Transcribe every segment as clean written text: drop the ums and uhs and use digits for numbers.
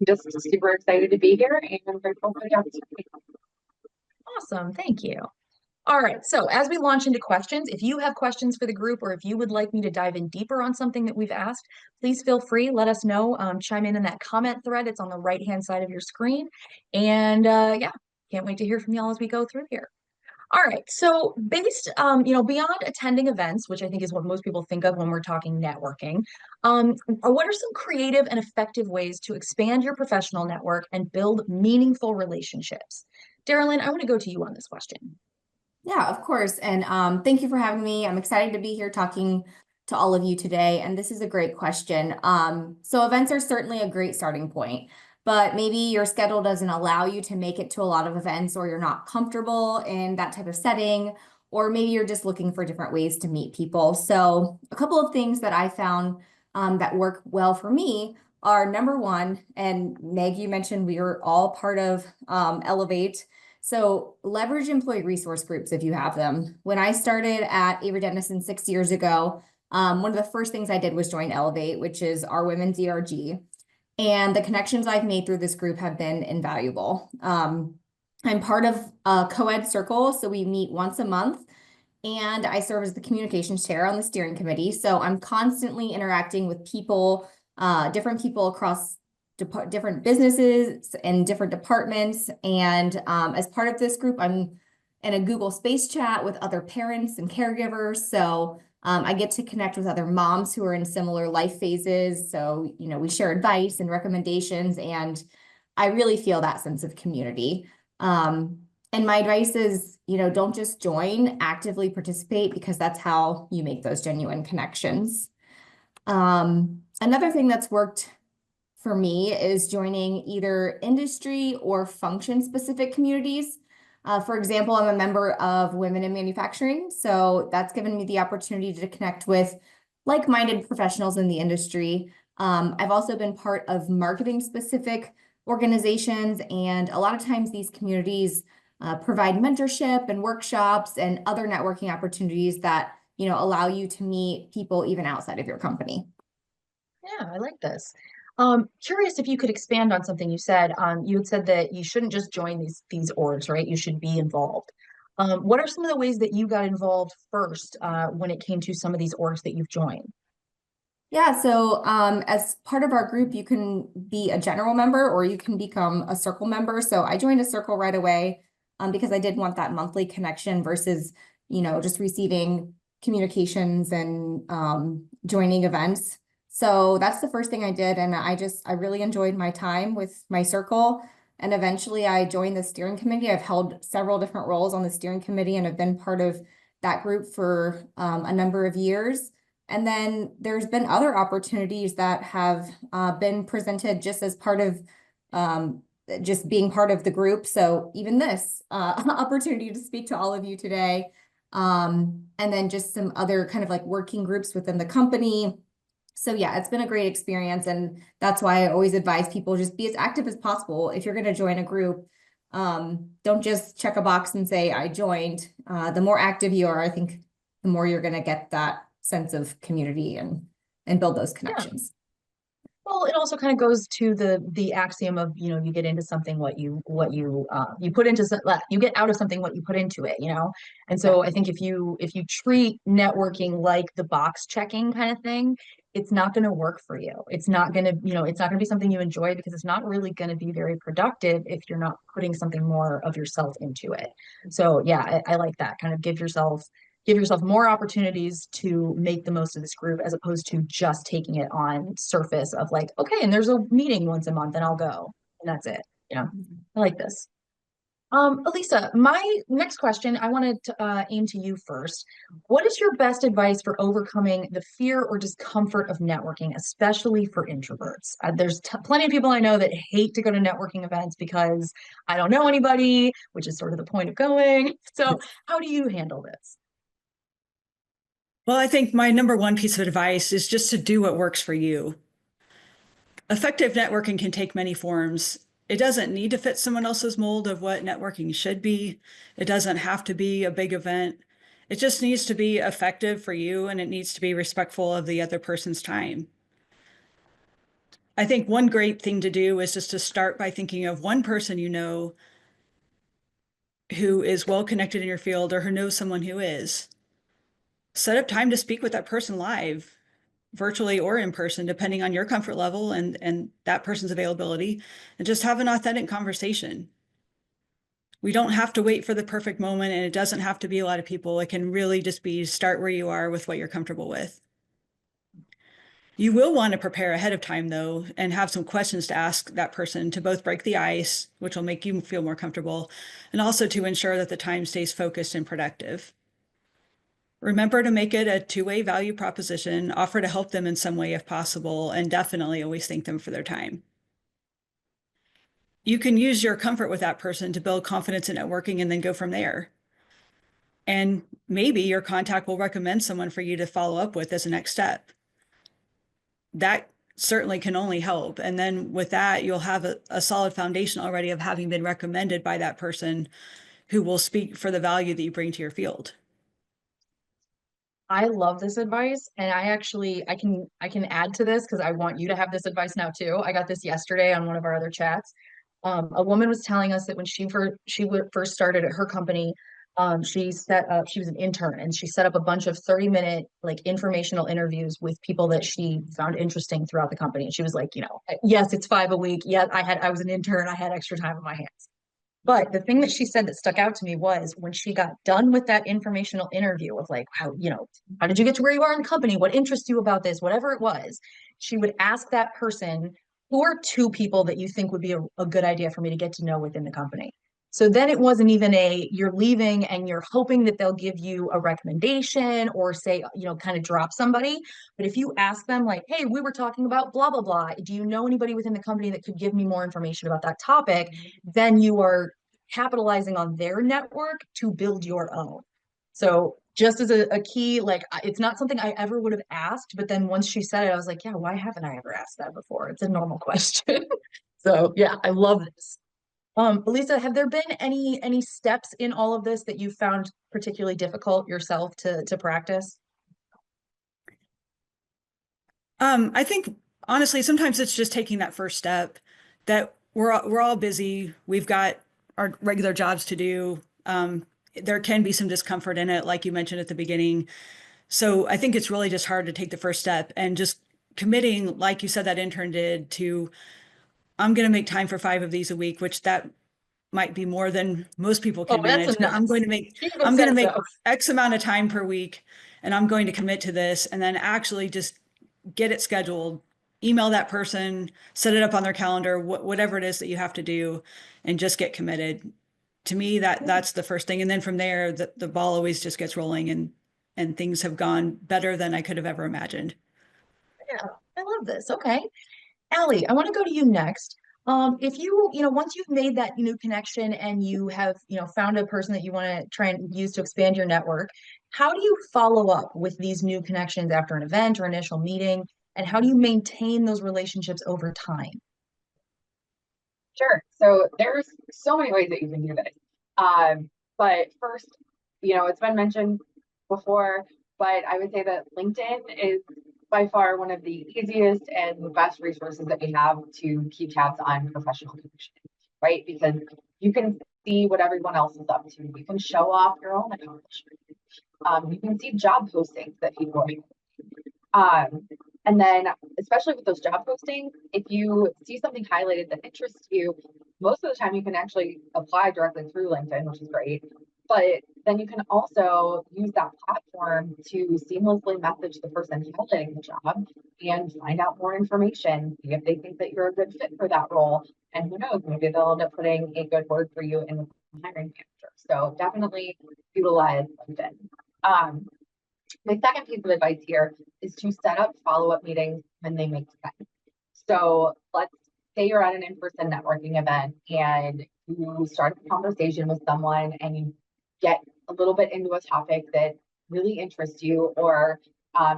just super excited to be here and grateful for the opportunity. Awesome. Thank you. All right. So as we launch into questions, if you have questions for the group or if you would like me to dive in deeper on something that we've asked, please feel free. Let us know. Chime in that comment thread. It's on the right-hand side of your screen. And yeah, can't wait to hear from y'all as we go through here. All right. So based, beyond attending events, which I think is what most people think of when we're talking networking, what are some creative and effective ways to expand your professional network and build meaningful relationships? Darylyn, I want to go to you on this question. Yeah, of course. And thank you for having me. I'm excited to be here talking to all of you today. And this is a great question. So events are certainly a great starting point, but maybe your schedule doesn't allow you to make it to a lot of events, or you're not comfortable in that type of setting, or maybe you're just looking for different ways to meet people. So a couple of things that I found that work well for me are, number one, and Meg, you mentioned we are all part of Elevate. So leverage employee resource groups if you have them. When I started at Avery Dennison 6 years ago, one of the first things I did was join Elevate, which is our women's ERG. And the connections I've made through this group have been invaluable. I'm part of a co-ed circle, so we meet once a month, and I serve as the communications chair on the steering committee. So I'm constantly interacting with people, different people across different businesses and different departments. And as part of this group, I'm in a Google Space chat with other parents and caregivers. So I get to connect with other moms who are in similar life phases. So, we share advice and recommendations, and I really feel that sense of community. And my advice is, don't just join, actively participate, because that's how you make those genuine connections. Another thing that's worked for me is joining either industry or function-specific communities. For example, I'm a member of Women in Manufacturing, so that's given me the opportunity to connect with like-minded professionals in the industry. I've also been part of marketing-specific organizations, and a lot of times these communities provide mentorship and workshops and other networking opportunities that allow you to meet people even outside of your company. Yeah, I like this. Curious if you could expand on something you said. You had said that you shouldn't just join these orgs, right? You should be involved. What are some of the ways that you got involved first when it came to some of these orgs that you've joined? Yeah, so as part of our group, you can be a general member or you can become a circle member. So I joined a circle right away because I did want that monthly connection versus, just receiving communications and joining events. So that's the first thing I did. And I really enjoyed my time with my circle. And eventually I joined the steering committee. I've held several different roles on the steering committee and have been part of that group for a number of years. And then there's been other opportunities that have been presented just as part of just being part of the group. So even this opportunity to speak to all of you today. And then just some other kind of like working groups within the company. So yeah, it's been a great experience. And that's why I always advise people just be as active as possible. If you're going to join a group, don't just check a box and say, I joined. The more active you are, I think the more you're going to get that sense of community and build those connections. Well, it also kind of goes to the axiom of, you get into something what you put into you get out of something what you put into it, And so I think if you treat networking like the box checking kind of thing, it's not going to work for you. It's not going to, it's not going to be something you enjoy because it's not really going to be very productive if you're not putting something more of yourself into it. So yeah, I like that. Kind of give yourself more opportunities to make the most of this group as opposed to just taking it on surface of like, okay, and there's a meeting once a month and I'll go. And that's it. I like this. Elisa, my next question, I wanted to aim to you first. What is your best advice for overcoming the fear or discomfort of networking, especially for introverts? There's plenty of people I know that hate to go to networking events because I don't know anybody, which is sort of the point of going. So how do you handle this? Well, I think my number one piece of advice is just to do what works for you. Effective networking can take many forms. It doesn't need to fit someone else's mold of what networking should be. It doesn't have to be a big event. It just needs to be effective for you, and it needs to be respectful of the other person's time. I think one great thing to do is just to start by thinking of one person you know who is well connected in your field or who knows someone who is. Set up time to speak with that person live, virtually or in person, depending on your comfort level and that person's availability, and just have an authentic conversation. We don't have to wait for the perfect moment, and it doesn't have to be a lot of people. It can really just be start where you are with what you're comfortable with. You will want to prepare ahead of time, though, and have some questions to ask that person to both break the ice, which will make you feel more comfortable, and also to ensure that the time stays focused and productive. Remember to make it a two-way value proposition, offer to help them in some way if possible, and definitely always thank them for their time. You can use your comfort with that person to build confidence in networking and then go from there. And maybe your contact will recommend someone for you to follow up with as a next step. That certainly can only help. And then with that, you'll have a solid foundation already of having been recommended by that person who will speak for the value that you bring to your field. I love this advice, and I can add to this because I want you to have this advice now too. I got this yesterday on one of our other chats. A woman was telling us that when she first started at her company, she was an intern, and she set up a bunch of 30-minute like informational interviews with people that she found interesting throughout the company. And she was like, yes, it's 5 a week. Yeah, I was an intern. I had extra time on my hands. But the thing that she said that stuck out to me was when she got done with that informational interview of like, how did you get to where you are in the company? What interests you about this? Whatever it was, she would ask that person, who are 2 people that you think would be a good idea for me to get to know within the company? So then it wasn't even you're leaving and you're hoping that they'll give you a recommendation or say, kind of drop somebody. But if you ask them like, hey, we were talking about blah, blah, blah. Do you know anybody within the company that could give me more information about that topic? Then you are capitalizing on their network to build your own. So just as a key, like it's not something I ever would have asked, but then once she said it, I was like, yeah, why haven't I ever asked that before? It's a normal question. So yeah, I love this. Elisa, have there been any steps in all of this that you found particularly difficult yourself to practice? I think honestly, sometimes it's just taking that first step. That we're all busy. We've got our regular jobs to do. There can be some discomfort in it, like you mentioned at the beginning. So I think it's really just hard to take the first step and just committing, like you said, that intern did, to I'm going to make time for 5 of these a week, which that might be more than most people can manage. But I'm going to make X amount of time per week, and I'm going to commit to this, and then actually just get it scheduled, email that person, set it up on their calendar, whatever it is that you have to do, and just get committed. To me, that's the first thing. And then from there, the ball always just gets rolling and things have gone better than I could have ever imagined. Yeah, I love this. Okay. Allie, I want to go to you next. If you, once you've made that new connection and you have, found a person that you want to try and use to expand your network, how do you follow up with these new connections after an event or initial meeting? And how do you maintain those relationships over time? Sure. So there's so many ways that you can do this. But first, it's been mentioned before, but I would say that LinkedIn is by far one of the easiest and the best resources that we have to keep tabs on professional connection, right? Because you can see what everyone else is up to. You can show off your own accomplishments. You can see job postings that people are making. And then, especially with those job postings, if you see something highlighted that interests you, most of the time you can actually apply directly through LinkedIn, which is great. But then you can also use that platform to seamlessly message the person highlighting the job and find out more information, see if they think that you're a good fit for that role. And who knows, maybe they'll end up putting a good word for you in the hiring manager. So definitely utilize LinkedIn. My second piece of advice here is to set up follow-up meetings when they make sense. So let's say you're at an in-person networking event and you start a conversation with someone and you get a little bit into a topic that really interests you, or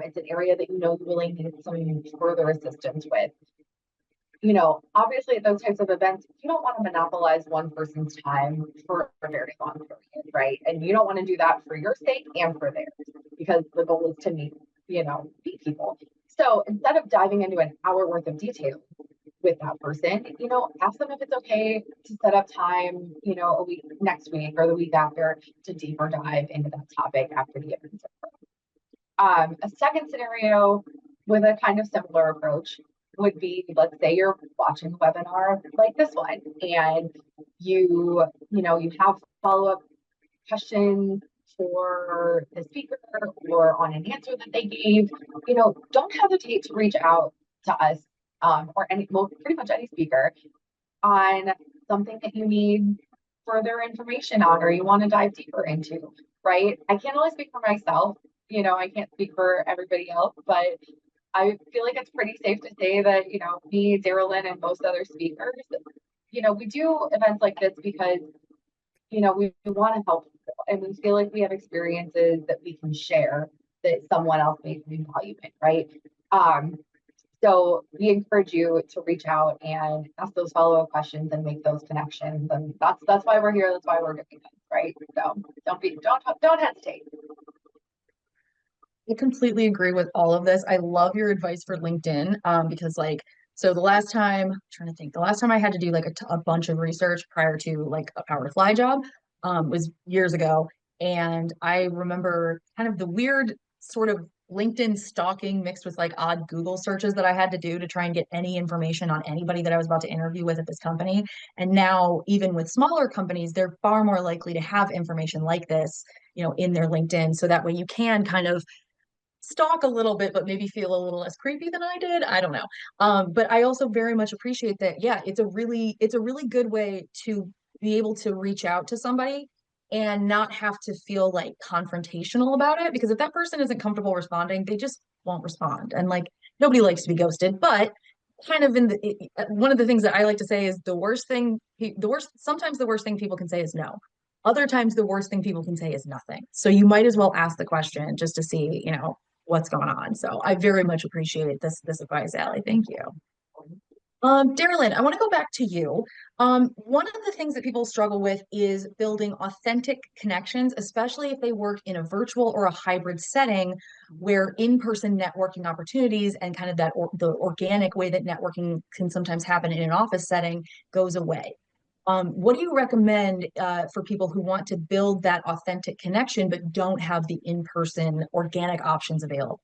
it's an area that you really need some further assistance with. Obviously at those types of events, you don't want to monopolize one person's time for a very long period, right? And you don't want to do that for your sake and for theirs, because the goal is to meet people. So instead of diving into an hour worth of detail, with that person, ask them if it's okay to set up time, a week next week or the week after to deeper dive into that topic after the event. A second scenario with a kind of similar approach would be, let's say you're watching a webinar like this one, and you have follow-up questions for the speaker or on an answer that they gave. Don't hesitate to reach out to us, or pretty much any speaker, on something that you need further information on or you want to dive deeper into, right? I can't only speak for myself, I can't speak for everybody else, but I feel like it's pretty safe to say that, me, Darylyn, and most other speakers, we do events like this because, we want to help people and we feel like we have experiences that we can share that someone else may find value in, right? So we encourage you to reach out and ask those follow-up questions and make those connections. And that's why we're here. That's why we're doing this, right? So don't hesitate. I completely agree with all of this. I love your advice for LinkedIn, because so the last time, I'm trying to think, the last time I had to do like a bunch of research prior to like a power fly job, was years ago. And I remember kind of the weird sort of LinkedIn stalking mixed with like odd Google searches that I had to do to try and get any information on anybody that I was about to interview with at this company. And now, even with smaller companies, they're far more likely to have information like this, in their LinkedIn. So that way you can kind of stalk a little bit, but maybe feel a little less creepy than I did. I don't know. But I also very much appreciate that. Yeah, it's a really good way to be able to reach out to somebody and not have to feel like confrontational about it. Because if that person isn't comfortable responding, they just won't respond. And like nobody likes to be ghosted, but kind of one of the things that I like to say is sometimes the worst thing people can say is no. Other times the worst thing people can say is nothing. So you might as well ask the question just to see, what's going on. So I very much appreciate this advice, Allie. Thank you. Darylyn, I want to go back to you. One of the things that people struggle with is building authentic connections, especially if they work in a virtual or a hybrid setting where in-person networking opportunities and kind of the organic way that networking can sometimes happen in an office setting goes away. What do you recommend for people who want to build that authentic connection but don't have the in-person organic options available?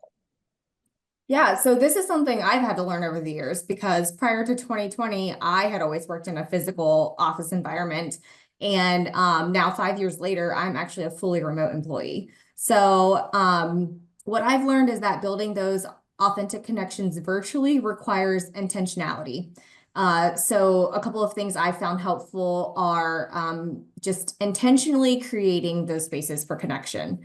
Yeah, so this is something I've had to learn over the years because prior to 2020, I had always worked in a physical office environment. And now 5 years later, I'm actually a fully remote employee. So what I've learned is that building those authentic connections virtually requires intentionality. So a couple of things I found helpful are just intentionally creating those spaces for connection.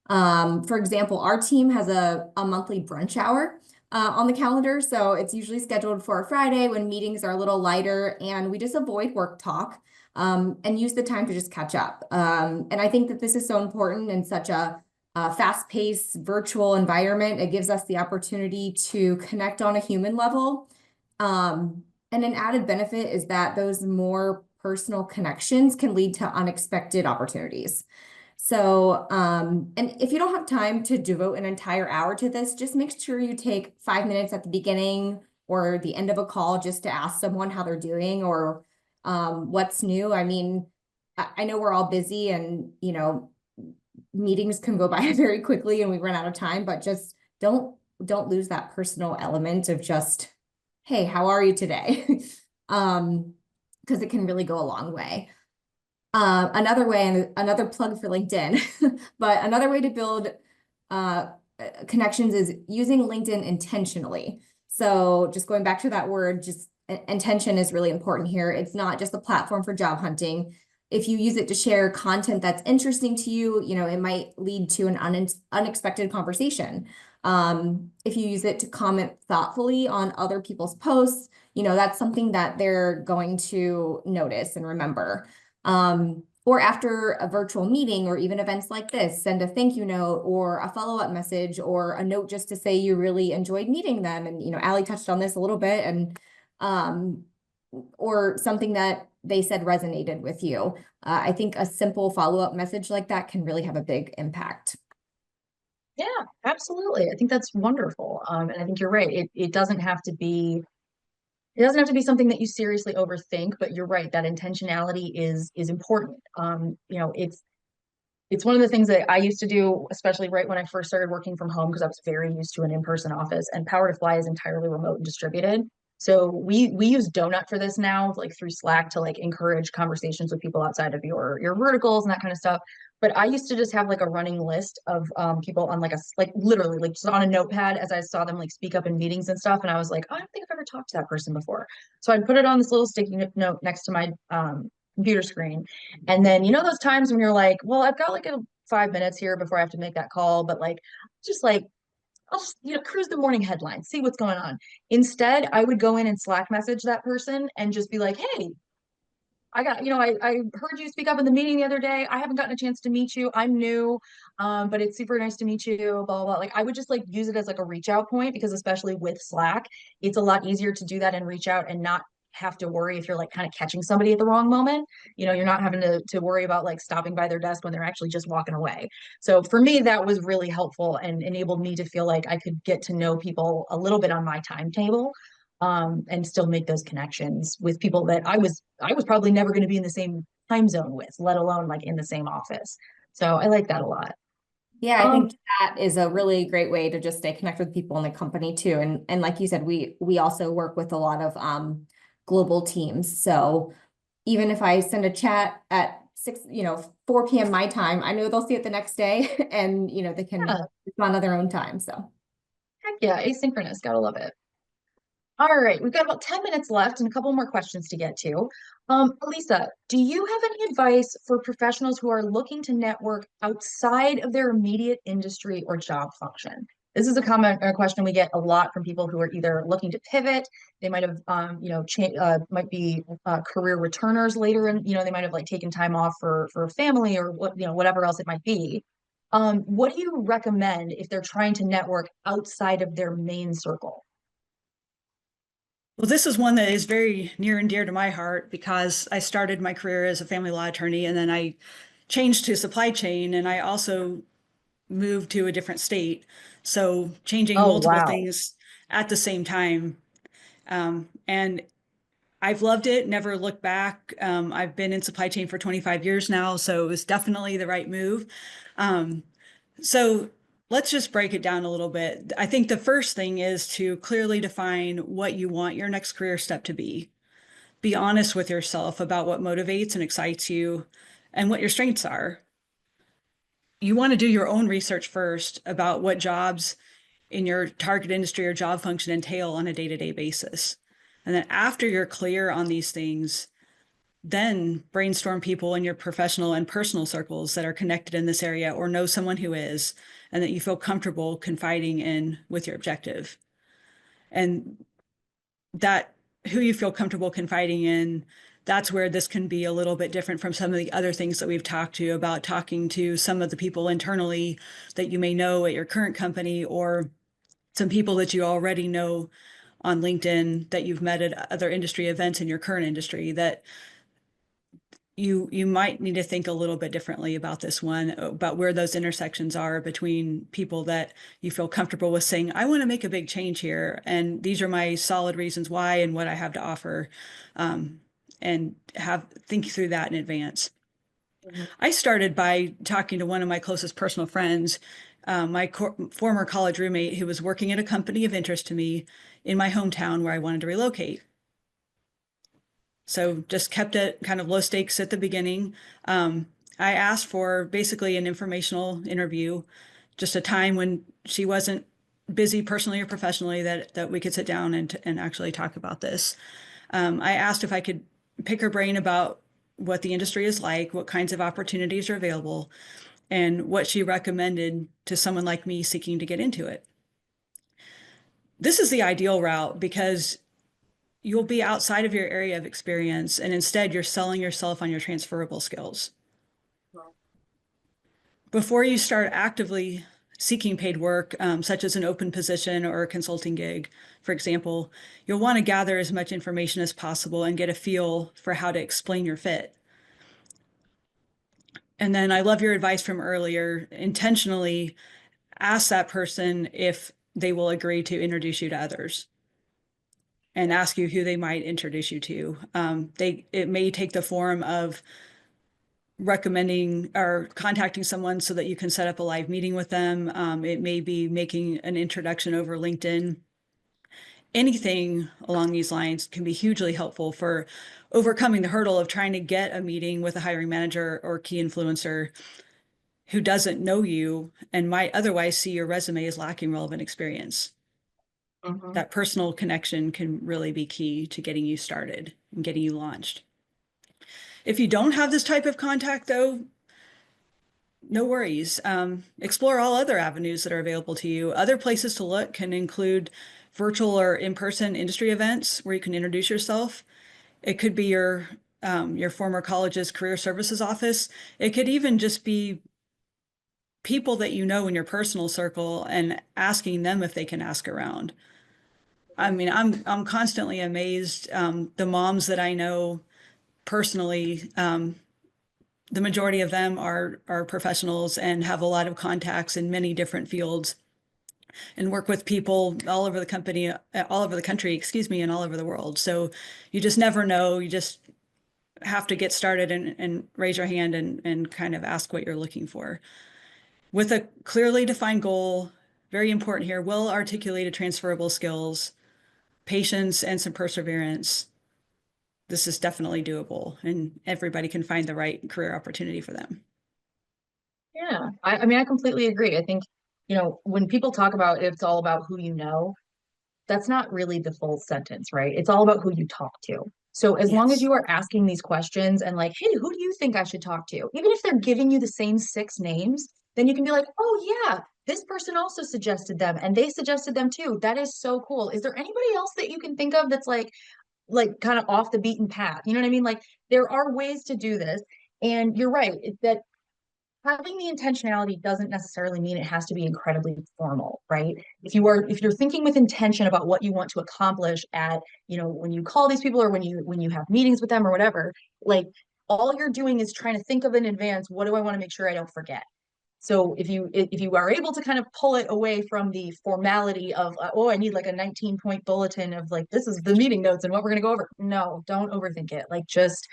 For example, our team has a monthly brunch hour on the calendar. So it's usually scheduled for a Friday when meetings are a little lighter and we just avoid work talk and use the time to just catch up. And I think that this is so important in such a fast-paced virtual environment. It gives us the opportunity to connect on a human level. And an added benefit is that those more personal connections can lead to unexpected opportunities. So, and if you don't have time to devote an entire hour to this, just make sure you take 5 minutes at the beginning or the end of a call just to ask someone how they're doing or what's new. I mean, I know we're all busy and, meetings can go by very quickly and we run out of time, but just don't lose that personal element of just, hey, how are you today? Because it can really go a long way. Another way, and another plug for LinkedIn, but another way to build connections is using LinkedIn intentionally. So just going back to that word, just intention is really important here. It's not just a platform for job hunting. If you use it to share content that's interesting to you, it might lead to an unexpected conversation. If you use it to comment thoughtfully on other people's posts, that's something that they're going to notice and remember. Or after a virtual meeting or even events like this, send a thank you note or a follow-up message or a note just to say you really enjoyed meeting them. And, Allie touched on this a little bit and, or something that they said resonated with you. I think a simple follow-up message like that can really have a big impact. Yeah, absolutely. I think that's wonderful. And I think you're right. It doesn't have to be It doesn't have to be something that you seriously overthink, but you're right, that intentionality is important. You know, it's one of the things that I used to do, especially right when I first started working from home, because I was very used to an in-person office, and Power to Fly is entirely remote and distributed. So we use Donut for this now, like through Slack, to like encourage conversations with people outside of your verticals and that kind of stuff. But I used to just have like a running list of people on like like literally like just on a notepad as I saw them like speak up in meetings and stuff. And I was like, oh, I don't think I've ever talked to that person before. So I'd put it on this little sticky note next to my computer screen. And then, you know, those times when you're like, well, I've got like 5 minutes here before I have to make that call, but like, I'll just, you know, cruise the morning headlines, see what's going on. Instead, I would go in and Slack message that person and just be like, hey, I heard you speak up in the meeting the other day. I haven't gotten a chance to meet you. I'm new, but it's super nice to meet you, blah, blah, blah. Like, I would just like use it as like a reach out point, because especially with Slack, it's a lot easier to do that and reach out and not have to worry if you're like kind of catching somebody at the wrong moment. You know, you're not having to worry about like stopping by their desk when they're actually just walking away. So for me, that was really helpful and enabled me to feel like I could get to know people a little bit on my timetable, and still make those connections with people that I was probably never going to be in the same time zone with, let alone like in the same office. So I like that a lot. Yeah, I Um, think that is a really great way to just stay connected with people in the company too. And like you said, we also work with a lot of global teams. So even if I send a chat at 4 p.m. my time, I know they'll see it the next day and they can yeah, respond on their own time. So heck yeah, asynchronous, gotta love it. All right, we've got about 10 minutes left and a couple more questions to get to. Elisa, do you have any advice for professionals who are looking to network outside of their immediate industry or job function? This is a comment or a question we get a lot from people who are either looking to pivot, they might have, might be career returners later, and they might have like taken time off for family or whatever else it might be. What do you recommend if they're trying to network outside of their main circle? Well, this is one that is very near and dear to my heart because I started my career as a family law attorney and then I changed to supply chain and I also moved to a different state. So changing Oh, multiple wow. things at the same time. And I've loved it, never looked back. I've been in supply chain for 25 years now, so it was definitely the right move. Um, so let's just break it down a little bit. I think the first thing is to clearly define what you want your next career step to be. Be honest with yourself about what motivates and excites you and what your strengths are. You want to do your own research first about what jobs in your target industry or job function entail on a day-to-day basis. And then after you're clear on these things, then brainstorm people in your professional and personal circles that are connected in this area or know someone who is, and that you feel comfortable confiding in with your objective. And that who you feel comfortable confiding in, that's where this can be a little bit different from some of the other things that we've talked to about talking to some of the people internally that you may know at your current company or some people that you already know on LinkedIn that you've met at other industry events in your current industry that you might need to think a little bit differently about this one, about where those intersections are between people that you feel comfortable with saying, I want to make a big change here. And these are my solid reasons why and what I have to offer. And think through that in advance. Mhm. I started by talking to one of my closest personal friends, my former college roommate who was working at a company of interest to me in my hometown where I wanted to relocate. So just kept it kind of low stakes at the beginning. I asked for basically an informational interview, just a time when she wasn't busy personally or professionally that we could sit down and actually talk about this. I asked if I could pick her brain about what the industry is like, what kinds of opportunities are available, and what she recommended to someone like me seeking to get into it. This is the ideal route because you'll be outside of your area of experience and instead you're selling yourself on your transferable skills. Before you start actively seeking paid work, such as an open position or a consulting gig, for example, you'll want to gather as much information as possible and get a feel for how to explain your fit. And then I love your advice from earlier, intentionally ask that person if they will agree to introduce you to others. and ask you who they might introduce you to. It may take the form of recommending or contacting someone so that you can set up a live meeting with them. It may be making an introduction over LinkedIn. Anything along these lines can be hugely helpful for overcoming the hurdle of trying to get a meeting with a hiring manager or key influencer who doesn't know you and might otherwise see your resume as lacking relevant experience. Mhm. That personal connection can really be key to getting you started and getting you launched. If you don't have this type of contact, though, no worries. Explore all other avenues that are available to you. Other places to look can include virtual or in-person industry events where you can introduce yourself. It could be your former college's career services office. It could even just be people that you know in your personal circle and asking them if they can ask around. I mean, I'm constantly amazed. The moms that I know personally, the majority of them are professionals and have a lot of contacts in many different fields and work with people all over the company, all over the country, excuse me, and all over the world. So you just never know. You just have to get started and raise your hand and kind of ask what you're looking for. With a clearly defined goal, very important here, well-articulated transferable skills, patience, and some perseverance. This is definitely doable, and everybody can find the right career opportunity for them. Yeah, I mean, I completely agree. I think, when people talk about it's all about who you know, that's not really the full sentence, right? It's all about who you talk to. So as long as Yes. you are asking these questions and like, hey, who do you think I should talk to? Even if they're giving you the same 6 names, then you can be like, oh yeah, this person also suggested them and they suggested them too. That is so cool. Is there anybody else that you can think of that's like kind of off the beaten path? You know what I mean? Like there are ways to do this. And you're right, that having the intentionality doesn't necessarily mean it has to be incredibly formal, right? If you're thinking with intention about what you want to accomplish at, when you call these people or when you have meetings with them or whatever, like all you're doing is trying to think of in advance, what do I want to make sure I don't forget? So if you are able to kind of pull it away from the formality of, oh, I need like a 19-point bulletin of like, this is the meeting notes and what we're going to go over. No, don't overthink it. Like just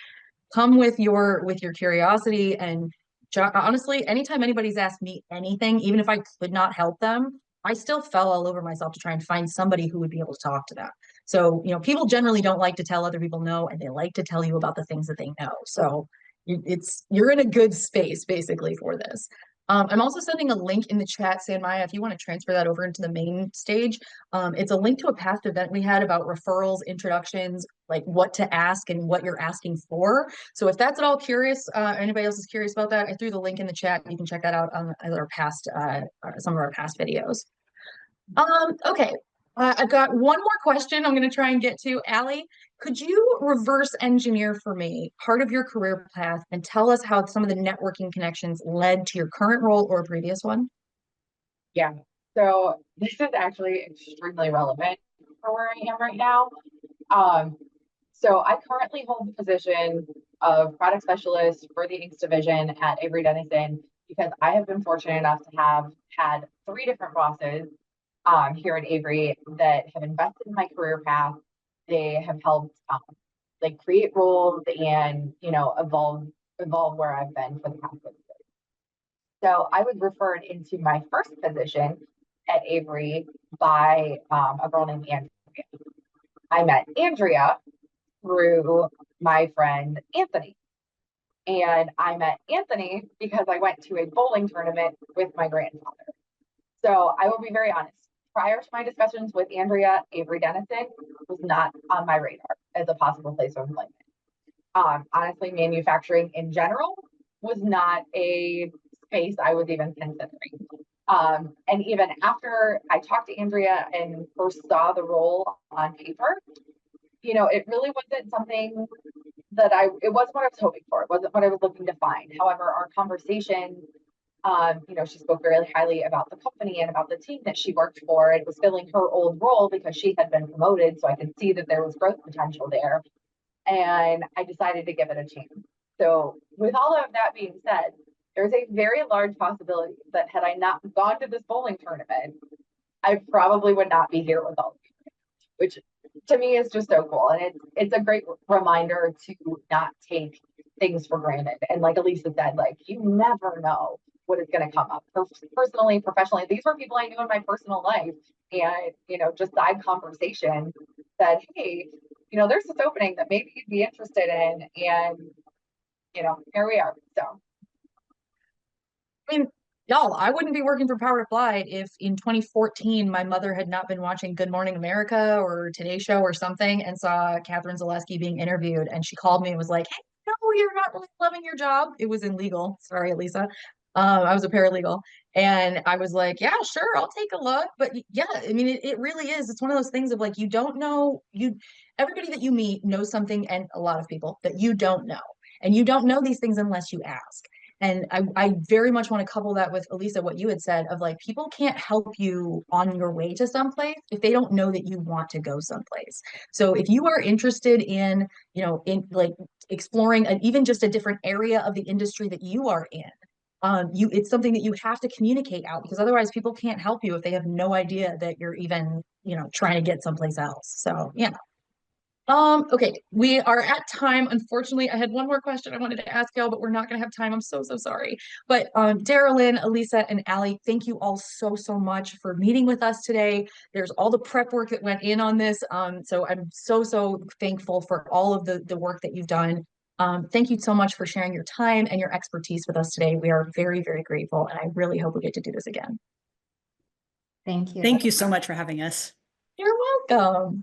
come with your curiosity. And honestly, anytime anybody's asked me anything, even if I could not help them, I still fell all over myself to try and find somebody who would be able to talk to them. So people generally don't like to tell other people no, and they like to tell you about the things that they know. So you're in a good space basically for this. I'm also sending a link in the chat, San Maya, if you want to transfer that over into the main stage. It's a link to a past event we had about referrals, introductions, like what to ask and what you're asking for. So if that's at all curious, anybody else is curious about that, I threw the link in the chat. You can check that out on some of our past videos. Okay, I've got one more question I'm going to try and get to. Allie, could you reverse engineer for me part of your career path and tell us how some of the networking connections led to your current role or previous one? Yeah. So this is actually extremely relevant for where I am right now. So I currently hold the position of product specialist for the inks division at Avery Dennison because I have been fortunate enough to have had 3 different bosses here at Avery that have invested in my career path. They have helped like create roles and evolve where I've been for the past 6 years. So I was referred into my first position at Avery by a girl named Andrea. I met Andrea through my friend Anthony. And I met Anthony because I went to a bowling tournament with my grandfather. So I will be very honest. Prior to my discussions with Andrea, Avery Dennison was not on my radar as a possible place of employment. Honestly, manufacturing in general was not a space I was even considering. And even after I talked to Andrea and first saw the role on paper, it really wasn't something that it wasn't what I was hoping for. It wasn't what I was looking to find. However, our conversation, she spoke very highly about the company and about the team that she worked for. It was filling her old role because she had been promoted. So I could see that there was growth potential there. And I decided to give it a chance. So with all of that being said, there's a very large possibility that had I not gone to this bowling tournament, I probably would not be here with all of you, which to me is just so cool. And it's a great reminder to not take things for granted. And like Elisa said, like you never know what is going to come up personally, professionally. These were people I knew in my personal life. And, you know, just side conversation said, hey, you know, there's this opening that maybe you'd be interested in. And, you know, here we are. So. I mean, y'all, I wouldn't be working for Power to Fly if in 2014 my mother had not been watching Good Morning America or Today Show or something and saw Catherine Zaleski being interviewed, and she called me and was like, "Hey, no, you're not really loving your job." It was in legal. Sorry, Lisa. I was a paralegal, and I was like, "Yeah, sure, I'll take a look." But yeah, I mean, it really is. It's one of those things of like you don't know everybody that you meet knows something, and a lot of people that you don't know, and you don't know these things unless you ask. And I very much want to couple that with Elisa, what you had said of like, people can't help you on your way to someplace if they don't know that you want to go someplace. So if you are interested in, you know, in like exploring even just a different area of the industry that you are in, it's something that you have to communicate out, because otherwise people can't help you if they have no idea that you're even, you know, trying to get someplace else. So yeah. Okay, we are at time. Unfortunately, I had one more question I wanted to ask y'all, but we're not gonna have time. I'm so sorry. But Darylyn, Elisa, and Allie, thank you all so much for meeting with us today. There's all the prep work that went in on this. So I'm so thankful for all of the work that you've done. Thank you so much for sharing your time and your expertise with us today. We are very grateful, and I really hope we get to do this again. Thank you. Thank you so much for having us. You're welcome.